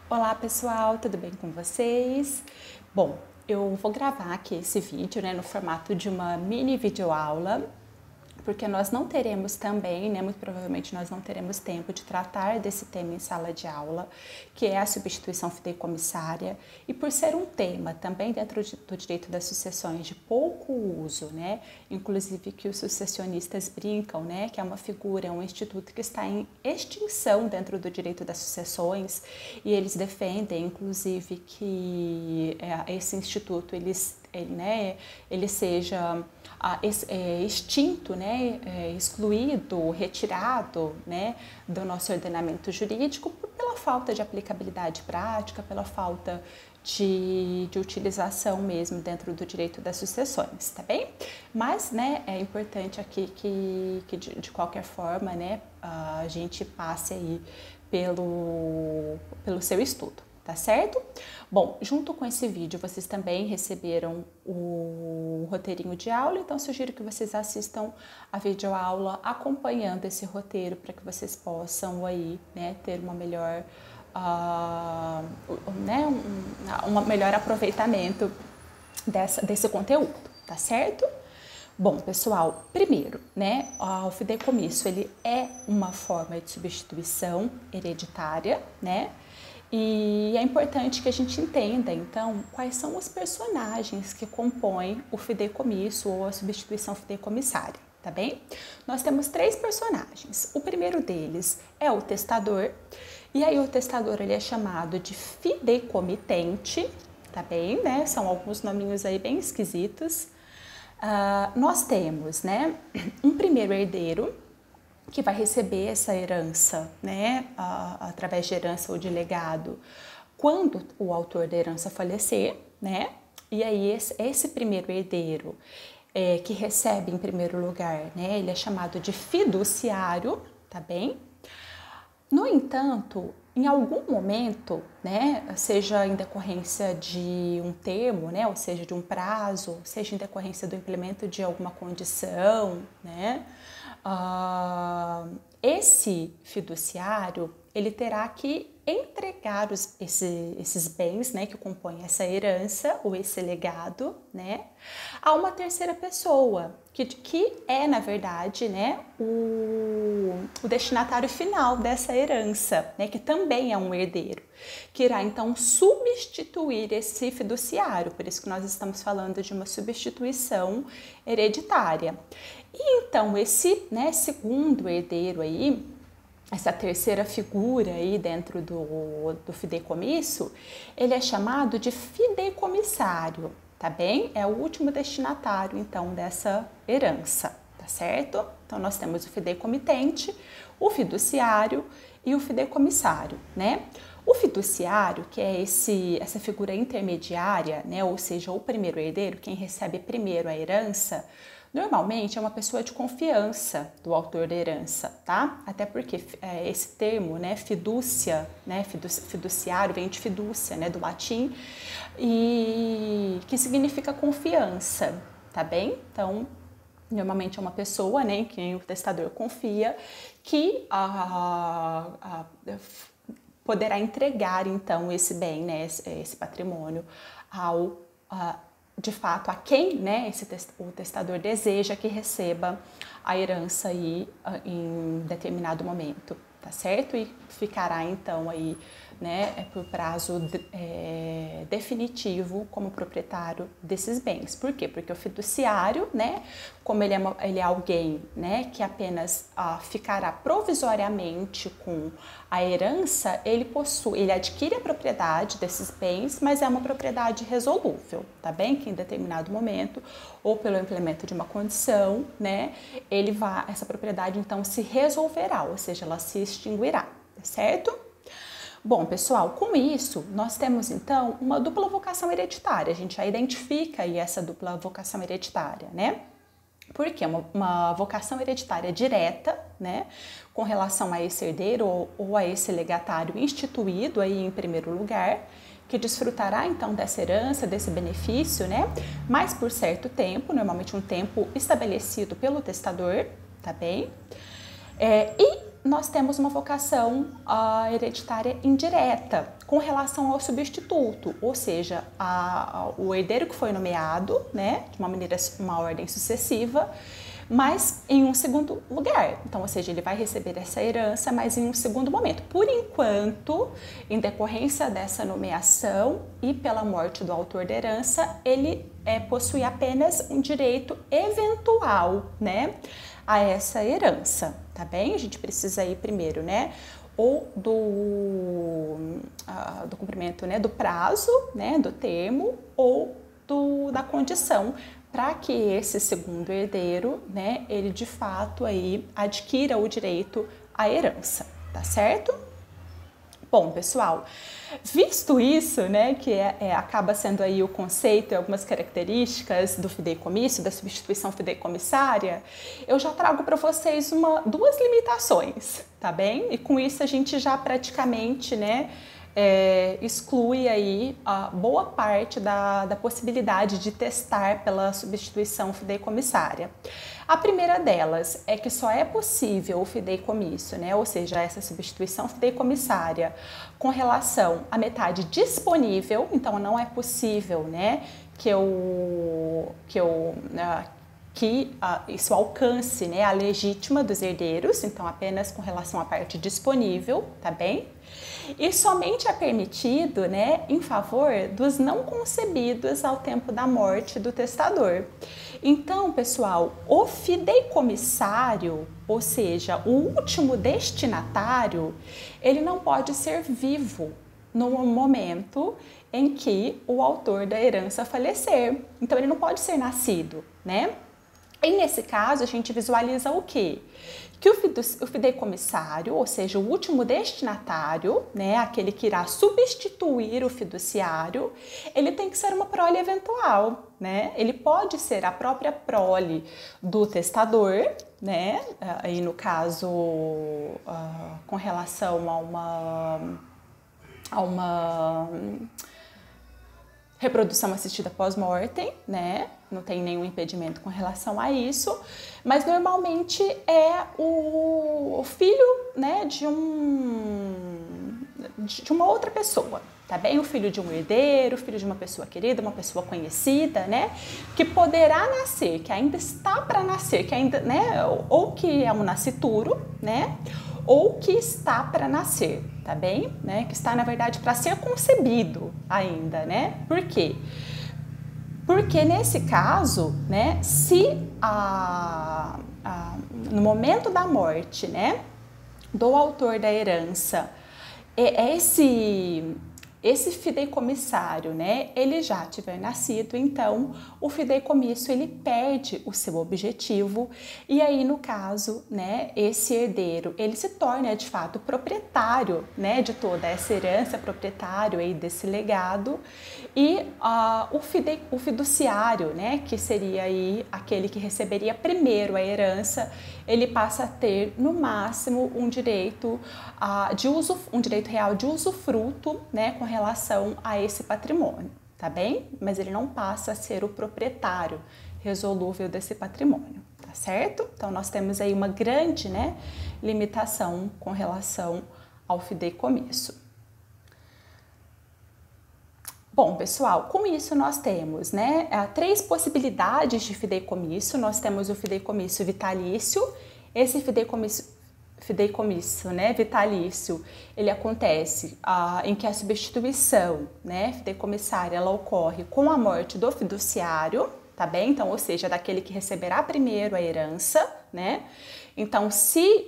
Olá pessoal, tudo bem com vocês? Bom, eu vou gravar aqui esse vídeo, no formato de uma mini videoaula, porque nós não teremos também, muito provavelmente nós não teremos tempo de tratar desse tema em sala de aula, que é a substituição fideicomissária, e por ser um tema também dentro do direito das sucessões de pouco uso, inclusive que os sucessionistas brincam, que é uma figura, um instituto que está em extinção dentro do direito das sucessões, e eles defendem, inclusive, que esse instituto ele seja extinto, excluído, retirado, do nosso ordenamento jurídico pela falta de aplicabilidade prática, pela falta de utilização mesmo dentro do direito das sucessões, tá bem? Mas, é importante aqui que de qualquer forma, a gente passe aí pelo seu estudo. Tá certo? Bom, junto com esse vídeo vocês também receberam o roteirinho de aula, então sugiro que vocês assistam a videoaula acompanhando esse roteiro para que vocês possam aí, ter uma melhor, um melhor aproveitamento desse conteúdo, tá certo? Bom, pessoal, primeiro, o fideicomisso, ele é uma forma de substituição hereditária, e é importante que a gente entenda, então, quais são os personagens que compõem o fideicomisso ou a substituição fideicomissária, tá bem? Nós temos 3 personagens. O primeiro deles é o testador, e aí o testador ele é chamado de fideicomitente, tá bem, São alguns nominhos aí bem esquisitos. Nós temos, um primeiro herdeiro, que vai receber essa herança, através de herança ou de legado, quando o autor da herança falecer, E aí esse primeiro herdeiro que recebe em primeiro lugar, ele é chamado de fiduciário, tá bem? No entanto, em algum momento, seja em decorrência de um termo, ou seja, de um prazo, seja em decorrência do implemento de alguma condição, esse fiduciário, ele terá que entregar esses bens, que compõem essa herança ou esse legado, a uma terceira pessoa, que é, na verdade, o destinatário final dessa herança, que também é um herdeiro, que irá, então, substituir esse fiduciário, por isso que nós estamos falando de uma substituição hereditária. E, então, esse, segundo herdeiro aí, essa terceira figura aí dentro do fideicomisso, ele é chamado de fideicomissário, tá bem? É o último destinatário, então, dessa herança, tá certo? Então, nós temos o fideicomitente, o fiduciário e o fideicomissário, O fiduciário, que é essa figura intermediária, ou seja, o primeiro herdeiro, quem recebe primeiro a herança, normalmente é uma pessoa de confiança do autor da herança, tá? Até porque esse termo, fidúcia, fiduciário vem de fidúcia, do latim, e que significa confiança, tá bem? Então, normalmente é uma pessoa, em quem o testador confia, que poderá entregar, então, esse bem, esse patrimônio de fato, a quem o testador deseja que receba a herança aí em determinado momento, tá certo? E ficará, então, aí, por prazo definitivo como proprietário desses bens. Por quê? Porque o fiduciário, como ele é alguém, que apenas ficará provisoriamente com a herança, ele adquire a propriedade desses bens, mas é uma propriedade resolúvel, tá bem? Que em determinado momento, ou pelo implemento de uma condição, essa propriedade então se resolverá, ou seja, ela se extinguirá, tá certo? Bom, pessoal, com isso, nós temos, então, uma dupla vocação hereditária. A gente já identifica aí essa dupla vocação hereditária, Porque é uma vocação hereditária direta, com relação a esse herdeiro ou a esse legatário instituído aí em primeiro lugar, que desfrutará, então, dessa herança, desse benefício, mas por certo tempo, normalmente um tempo estabelecido pelo testador, tá bem? E nós temos uma vocação hereditária indireta com relação ao substituto, ou seja, o herdeiro que foi nomeado, né, de uma ordem sucessiva, mas em um segundo lugar. Então, ou seja, ele vai receber essa herança, mas em um segundo momento. Por enquanto, em decorrência dessa nomeação e pela morte do autor da herança, ele possui apenas um direito eventual, né, a essa herança, tá bem? A gente precisa ir primeiro, né, ou do cumprimento, né, do prazo, né, do termo, ou da condição, para que esse segundo herdeiro, né, ele de fato aí adquira o direito à herança, tá certo? Bom, pessoal, visto isso, né, que acaba sendo aí o conceito e algumas características do fideicomisso, da substituição fideicomissária, eu já trago para vocês duas limitações, tá bem? E com isso a gente já praticamente, né, exclui aí a boa parte da possibilidade de testar pela substituição fideicomissária. A primeira delas é que só é possível o fideicomisso, né, ou seja, essa substituição fideicomissária com relação à metade disponível, então não é possível, né, que isso alcance, né, a legítima dos herdeiros, então apenas com relação à parte disponível, tá bem? E somente é permitido, né, em favor dos não concebidos ao tempo da morte do testador. Então, pessoal, o fideicomissário, ou seja, o último destinatário, ele não pode ser vivo no momento em que o autor da herança falecer. Então, ele não pode ser nascido, né? E nesse caso, a gente visualiza o quê? Que o fideicomissário, ou seja, o último destinatário, né, aquele que irá substituir o fiduciário, ele tem que ser uma prole eventual, né? Ele pode ser a própria prole do testador, né? Aí no caso, com relação a uma reprodução assistida pós-mortem, né? Não tem nenhum impedimento com relação a isso, mas normalmente é o filho, né, de uma outra pessoa, tá bem? O filho de um herdeiro, o filho de uma pessoa querida, uma pessoa conhecida, né, que poderá nascer, que ainda está para nascer, que ainda, né, ou que é um nascituro, né, ou que está para nascer, tá bem? Né? Que está, na verdade, para ser concebido ainda, né? Por quê? Porque nesse caso, né, se no momento da morte, né, do autor da herança, esse fideicomissário, né, ele já tiver nascido, então o fideicomisso ele perde o seu objetivo e aí no caso, né, esse herdeiro ele se torna de fato proprietário, né, de toda essa herança, proprietário aí desse legado e o fiduciário, né, que seria aí aquele que receberia primeiro a herança, ele passa a ter no máximo um direito um direito real de usufruto, né, com relação a esse patrimônio, tá bem? Mas ele não passa a ser o proprietário resolúvel desse patrimônio, tá certo? Então nós temos aí uma grande, né, limitação com relação ao fideicomisso. Bom, pessoal, com isso nós temos, né, 3 possibilidades de fideicomisso. Nós temos o fideicomisso vitalício. Esse fideicomisso, né, vitalício, ele acontece em que a substituição, né, fideicomissária, ela ocorre com a morte do fiduciário, tá bem? Então, ou seja, daquele que receberá primeiro a herança, né? Então, se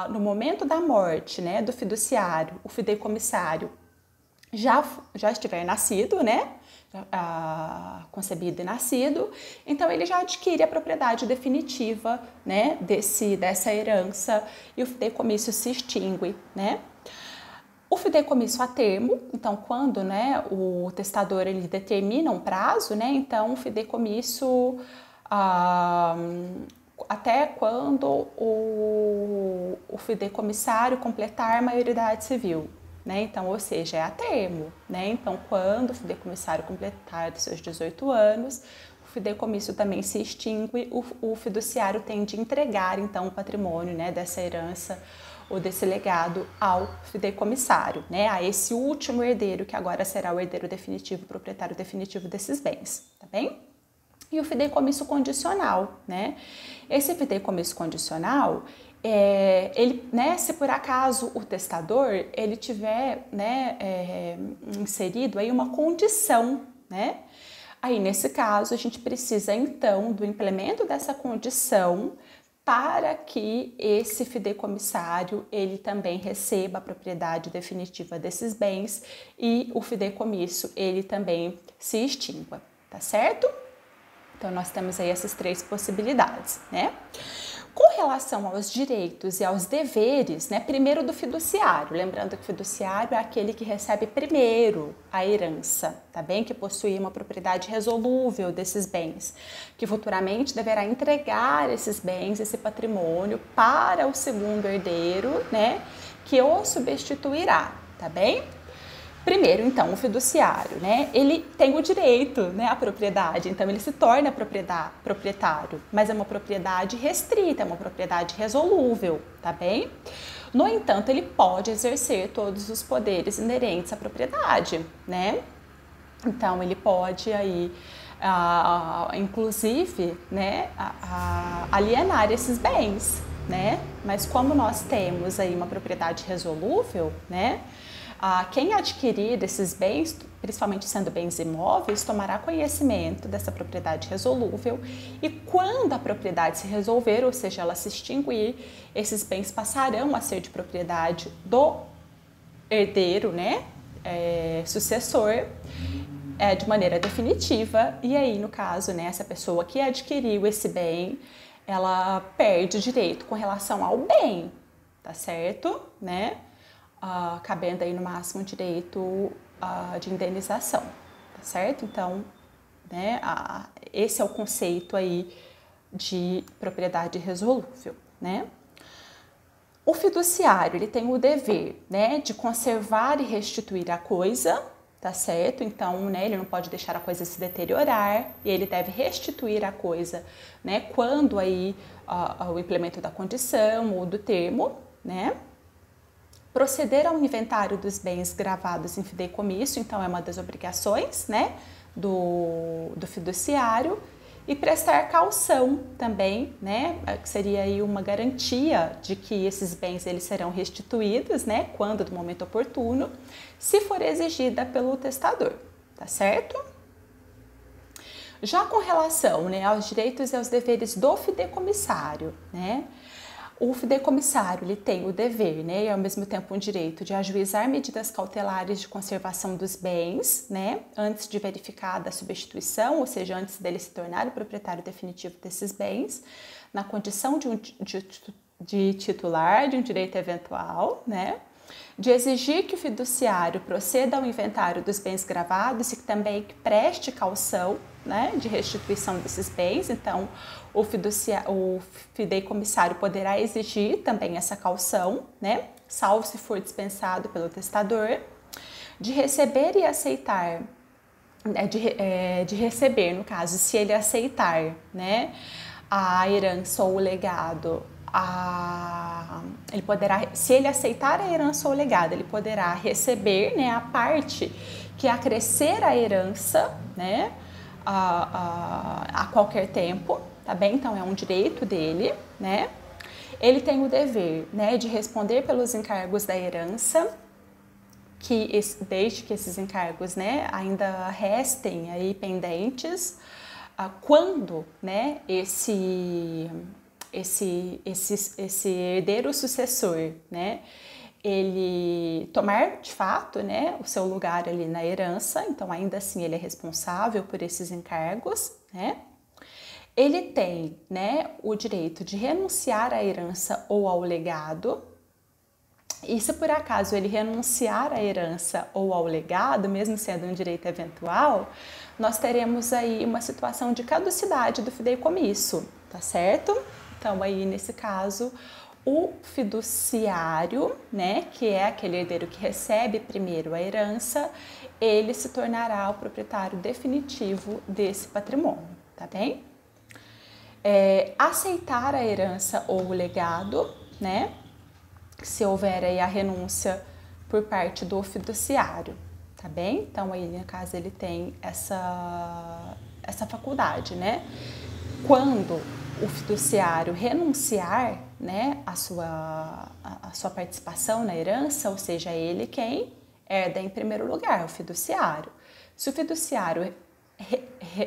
no momento da morte, né, do fiduciário, o fideicomissário já estiver nascido, né, concebido e nascido, então ele já adquire a propriedade definitiva, né, dessa herança e o fideicomisso se extingue, né. O fideicomisso a termo, então quando, né, o testador ele determina um prazo, né, então o fideicomisso até quando o fideicomissário completar a maioridade civil. Né? Então, ou seja, é a termo, né? Então, quando o fideicomissário completar dos seus 18 anos, o fideicomisso também se extingue, o fiduciário tem de entregar, então, o patrimônio, né, dessa herança ou desse legado ao fideicomissário, né? A esse último herdeiro que agora será o herdeiro definitivo, o proprietário definitivo desses bens, tá bem? E o fideicomisso condicional, né? Esse fideicomisso condicional, ele, né, se por acaso o testador ele tiver, né, inserido aí uma condição, né? Aí nesse caso a gente precisa então do implemento dessa condição para que esse fideicomissário ele também receba a propriedade definitiva desses bens e o fideicomisso ele também se extingua, tá certo? Então nós temos aí essas três possibilidades, né? Com relação aos direitos e aos deveres, né? Primeiro do fiduciário, lembrando que o fiduciário é aquele que recebe primeiro a herança, tá bem? Que possui uma propriedade resolúvel desses bens, que futuramente deverá entregar esses bens, esse patrimônio para o segundo herdeiro, né? Que o substituirá, tá bem? Primeiro, então, o fiduciário, né? Ele tem o direito, né, à propriedade, então ele se torna proprietário, mas é uma propriedade restrita, é uma propriedade resolúvel, tá bem? No entanto, ele pode exercer todos os poderes inerentes à propriedade, né? Então, ele pode aí, inclusive, né, alienar esses bens, né? Mas como nós temos aí uma propriedade resolúvel, né? Quem adquirir esses bens, principalmente sendo bens imóveis, tomará conhecimento dessa propriedade resolúvel e quando a propriedade se resolver, ou seja, ela se extinguir, esses bens passarão a ser de propriedade do herdeiro, né, sucessor, de maneira definitiva. E aí, no caso, né, essa pessoa que adquiriu esse bem, ela perde o direito com relação ao bem, tá certo, né? Cabendo aí no máximo direito de indenização, tá certo? Então, né, esse é o conceito aí de propriedade resolúvel, né? O fiduciário, ele tem o dever, né, de conservar e restituir a coisa, tá certo? Então, né, ele não pode deixar a coisa se deteriorar e ele deve restituir a coisa, né, quando aí o implemento da condição ou do termo, né? Proceder ao inventário dos bens gravados em fideicomisso, então é uma das obrigações, né, do fiduciário, e prestar caução também, né, que seria aí uma garantia de que esses bens eles serão restituídos, né, quando do momento oportuno, se for exigida pelo testador, tá certo? Já com relação, né, aos direitos e aos deveres do fideicomissário, né, o fideicomissário ele tem o dever, né, e ao mesmo tempo um direito de ajuizar medidas cautelares de conservação dos bens, né, antes de verificada a substituição, ou seja, antes dele se tornar o proprietário definitivo desses bens, na condição de titular de um direito eventual, né, de exigir que o fiduciário proceda ao inventário dos bens gravados e que também preste caução, né, de restituição desses bens. Então, o fideicomissário poderá exigir também essa caução, né, salvo se for dispensado pelo testador, de receber e aceitar, de receber, no caso, se ele aceitar, né, a herança ou o legado, ele poderá, se ele aceitar a herança ou o legado, ele poderá receber, né, a parte que acrescer a herança, né, a qualquer tempo, tá bem? Então é um direito dele, né? Ele tem o dever, né, de responder pelos encargos da herança, desde que esses encargos, né, ainda restem aí pendentes, quando, né, esse herdeiro sucessor, né, ele tomar de fato, né, o seu lugar ali na herança, então ainda assim ele é responsável por esses encargos, né? Ele tem, né, o direito de renunciar à herança ou ao legado. E se por acaso ele renunciar à herança ou ao legado, mesmo sendo um direito eventual, nós teremos aí uma situação de caducidade do fideicomisso, tá certo? Então aí nesse caso o fiduciário, né, que é aquele herdeiro que recebe primeiro a herança, ele se tornará o proprietário definitivo desse patrimônio, tá bem? Aceitar a herança ou o legado, né, se houver aí a renúncia por parte do fiduciário, tá bem? Então aí, no caso, ele tem essa faculdade, né? Quando o fiduciário renunciar, né, a sua participação na herança, ou seja, ele quem herda em primeiro lugar, o fiduciário. Se o fiduciário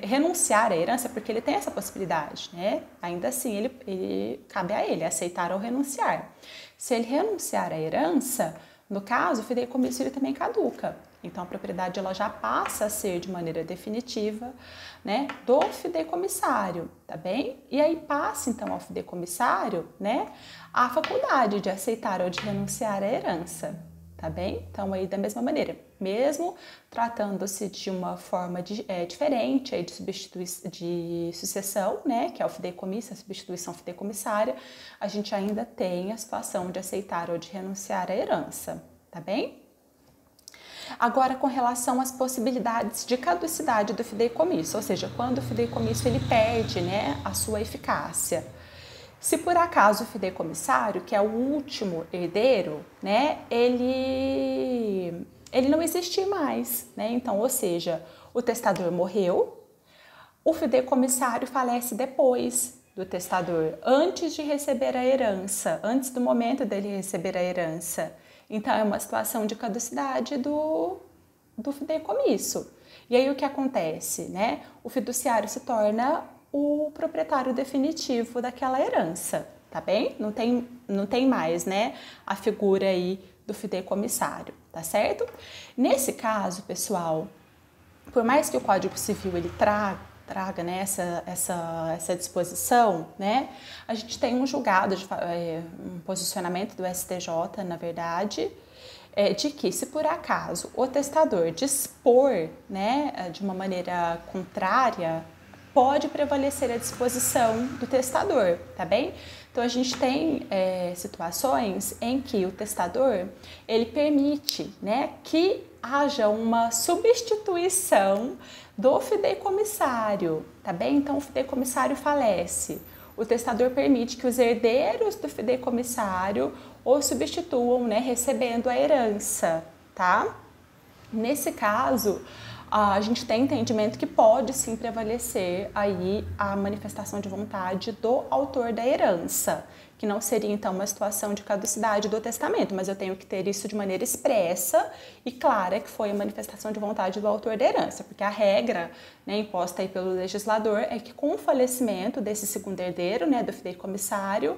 renunciar à herança, porque ele tem essa possibilidade, né? Ainda assim, ele cabe a ele aceitar ou renunciar. Se ele renunciar à herança, no caso, o fideicomisso ele também caduca. Então, a propriedade ela já passa a ser de maneira definitiva, né, do fideicomissário, tá bem? E aí passa, então, ao fideicomissário, né, a faculdade de aceitar ou de renunciar à herança, tá bem? Então, aí da mesma maneira, mesmo tratando-se de uma forma diferente aí de sucessão, né, que é o fideicomisso, a substituição fideicomissária, a gente ainda tem a situação de aceitar ou de renunciar à herança, tá bem? Agora, com relação às possibilidades de caducidade do fideicomisso, ou seja, quando o fideicomisso ele perde, né, a sua eficácia. Se por acaso o fideicomissário, que é o último herdeiro, né, ele não existir mais, né? Então, ou seja, o testador morreu, o fideicomissário falece depois do testador, antes de receber a herança, antes do momento dele receber a herança. Então, é uma situação de caducidade do fideicomisso. E aí, o que acontece, né? O fiduciário se torna o proprietário definitivo daquela herança, tá bem? Não tem mais, né, a figura aí do fideicomissário, tá certo? Nesse caso, pessoal, por mais que o Código Civil ele traga, né, essa disposição, né, a gente tem um julgado, um posicionamento do STJ, na verdade, de que se por acaso o testador dispor, né, de uma maneira contrária, pode prevalecer a disposição do testador, tá bem? Então a gente tem situações em que o testador ele permite, né, que haja uma substituição do fideicomissário, tá bem? Então o fideicomissário falece. O testador permite que os herdeiros do fideicomissário o substituam, né, recebendo a herança, tá? Nesse caso, a gente tem entendimento que pode sim prevalecer aí a manifestação de vontade do autor da herança, que não seria então uma situação de caducidade do testamento, mas eu tenho que ter isso de maneira expressa e clara que foi a manifestação de vontade do autor da herança, porque a regra, né, imposta aí pelo legislador é que com o falecimento desse segundo herdeiro, né, do fideicomissário,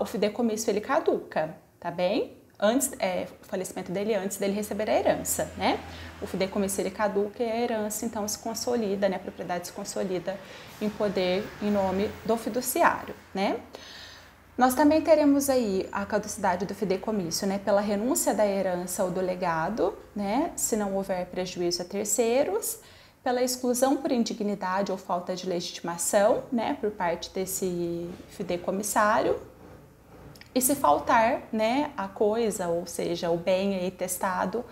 o fideicomisso ele caduca, tá bem? O falecimento dele antes dele receber a herança, né? O fideicomisso ele caduca e a herança então se consolida, né? A propriedade se consolida em poder em nome do fiduciário, né? Nós também teremos aí a caducidade do fideicomisso, né? Pela renúncia da herança ou do legado, né? Se não houver prejuízo a terceiros, pela exclusão por indignidade ou falta de legitimação, né? Por parte desse fideicomissário. E se faltar, né, a coisa, ou seja, o bem aí testado,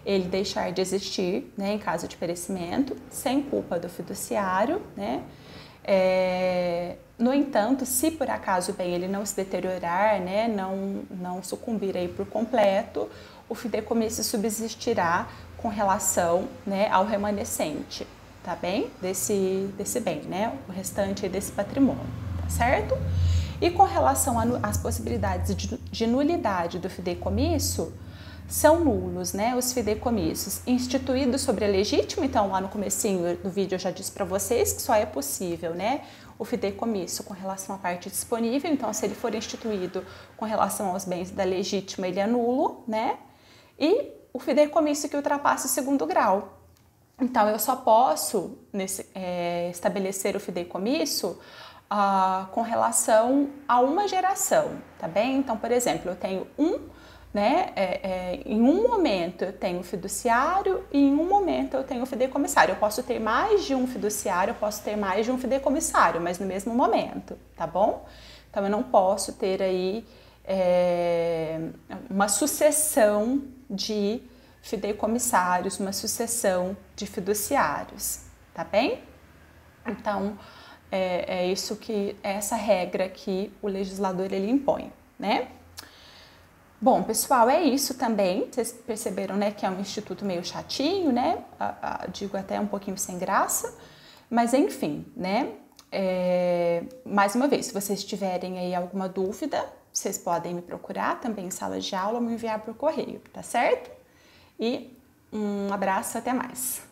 ele deixar de existir, né, em caso de perecimento, sem culpa do fiduciário, né? No entanto, se por acaso o bem ele não se deteriorar, né, não sucumbir aí por completo, o fideicomisso subsistirá com relação, né, ao remanescente, tá bem? Desse bem, né? O restante desse patrimônio, tá certo? E com relação às possibilidades de nulidade do fideicomisso, são nulos, né, os fideicomissos instituídos sobre a legítima. Então, lá no comecinho do vídeo eu já disse para vocês que só é possível, né, o fideicomisso com relação à parte disponível. Então, se ele for instituído com relação aos bens da legítima, ele é nulo, né, e o fideicomisso que ultrapassa o segundo grau. Então, eu só posso estabelecer o fideicomisso com relação a uma geração, tá bem? Então, por exemplo, eu tenho em um momento eu tenho fiduciário e em um momento eu tenho fideicomissário. Eu posso ter mais de um fiduciário, eu posso ter mais de um fideicomissário, mas no mesmo momento, tá bom? Então, eu não posso ter aí uma sucessão de fideicomissários, uma sucessão de fiduciários, tá bem? Então, essa regra que o legislador ele impõe, né? Bom, pessoal, é isso também. Vocês perceberam, né, que é um instituto meio chatinho, né? Digo até um pouquinho sem graça, mas enfim, né? Mais uma vez, se vocês tiverem aí alguma dúvida, vocês podem me procurar também em sala de aula ou me enviar por correio, tá certo? E um abraço, até mais!